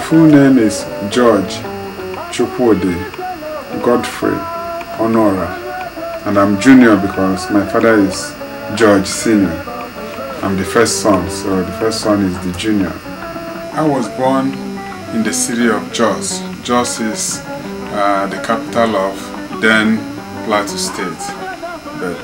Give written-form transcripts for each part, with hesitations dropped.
full name is George Chukwudi Godfrey Honora, and I'm junior because my father is George Senior. I'm the first son, so the first son is the junior. I was born in the city of Jos. Jos is the capital of then Plateau State. But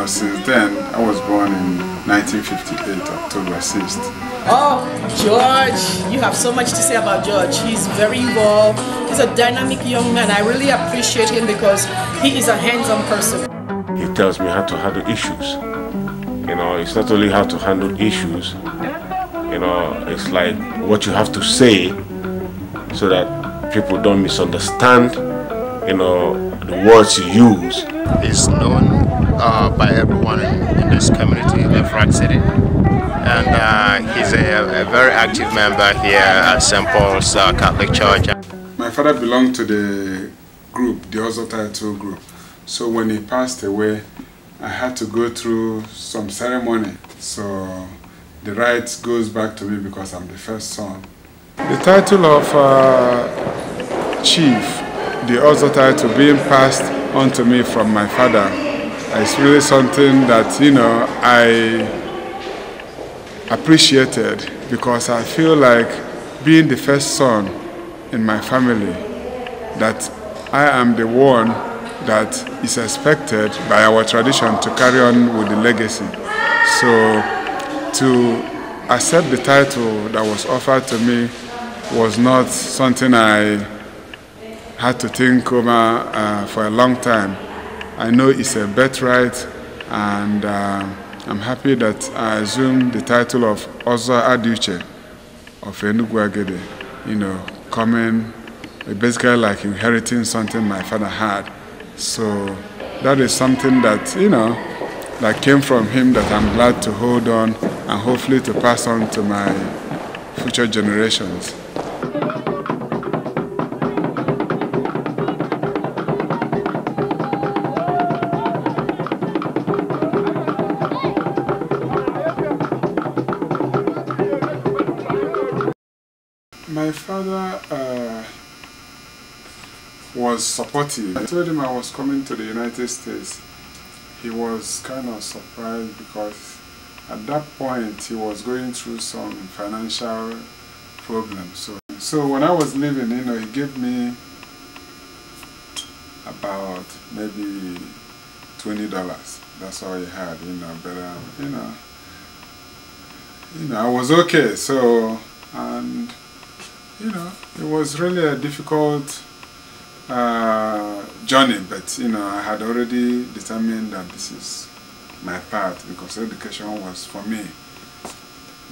since then, I was born in 1958, October 6th. Oh, George, you have so much to say about George. He's very involved. He's a dynamic young man. I really appreciate him because he is a hands-on person. He tells me how to handle issues. It's not only how to handle issues, it's like what you have to say so that people don't misunderstand, the words you use. He's known by everyone in this community, Left Right City. And he's a very active member here at St. Paul's Catholic Church. My father belonged to the group, the Ozo Title group. So when he passed away, I had to go through some ceremony. So the right goes back to me because I'm the first son. The title of Chief, the Ozo title being passed on to me from my father, is really something that, I appreciated because I feel like being the first son in my family, that I am the one that is expected by our tradition to carry on with the legacy. So to accept the title that was offered to me was not something I had to think over for a long time. I know it's a birthright, and I'm happy that I assumed the title of Ozo Adiuche of Enugu Agede, coming basically like inheriting something my father had. So that is something that, that came from him that I'm glad to hold on and hopefully to pass on to my future generations. My father was supportive. I told him I was coming to the United States. He was kind of surprised because at that point he was going through some financial problems. So when I was leaving, he gave me about maybe $20. That's all he had, but I was okay. So, and it was really a difficult journey, but I had already determined that this is my path because education was for me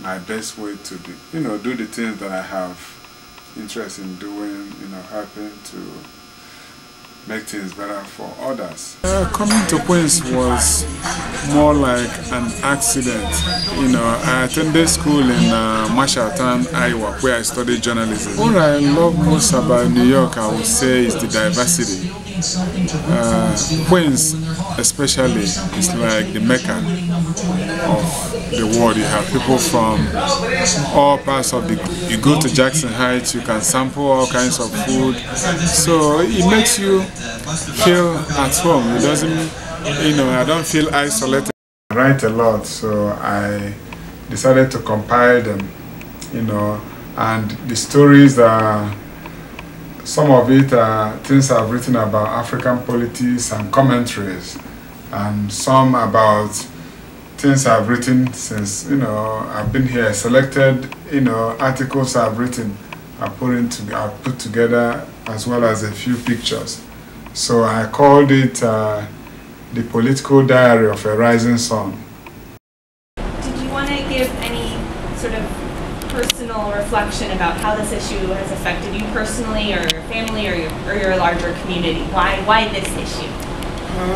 my best way to do the things that I have interest in doing, helping to make things better for others. Coming to Queens was more like an accident. I attended school in Marshalltown, Iowa, where I studied journalism. What I love most about New York, I would say, is the diversity. Queens, especially, is like the Mecca of the world. You have people from all parts of you go to Jackson Heights, you can sample all kinds of food. So it makes you feel at home. It doesn't, I don't feel isolated. I write a lot, so I decided to compile them, and the stories are, some of it are things I've written about African politics and commentaries, and some about things I've written since, I've been here. Selected, articles I've written, I've put together, as well as a few pictures. So I called it The Political Diary of a Rising Sun. Did you want to give any sort of personal reflection about how this issue has affected you personally, or your family, or your larger community? Why this issue?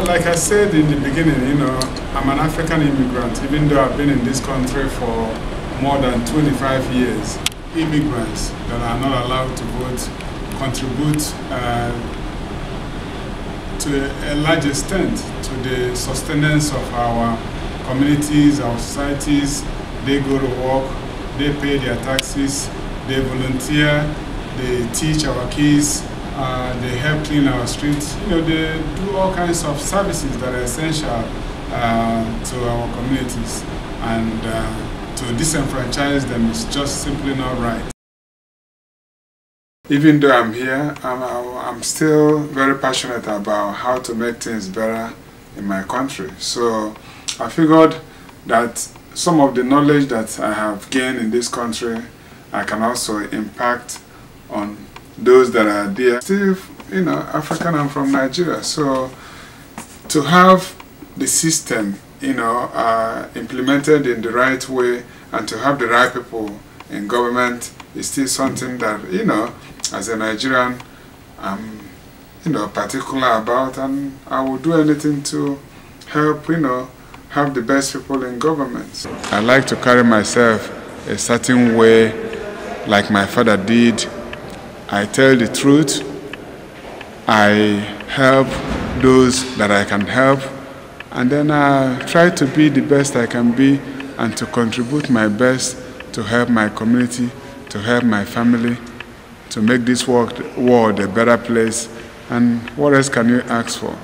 Like I said in the beginning, I'm an African immigrant. Even though I've been in this country for more than 25 years, immigrants that are not allowed to vote contribute to a large extent to the sustenance of our communities, our societies. They go to work, they pay their taxes, they volunteer, they teach our kids, they help clean our streets. You know, they do all kinds of services that are essential to our communities, and to disenfranchise them is just simply not right. Even though I'm here, I'm still very passionate about how to make things better in my country. So I figured that some of the knowledge that I have gained in this country, I can also impact on those that are there. Still, you know, African, I'm from Nigeria. So to have the system, you know, implemented in the right way, and to have the right people in government is still something that, you know, as a Nigerian, I'm, you know, particular about, and I will do anything to help, you know, have the best people in government. I like to carry myself a certain way, like my father did. I tell the truth. I help those that I can help, and then I try to be the best I can be, and to contribute my best to help my community, to help my family, to make this world a better place. And what else can you ask for?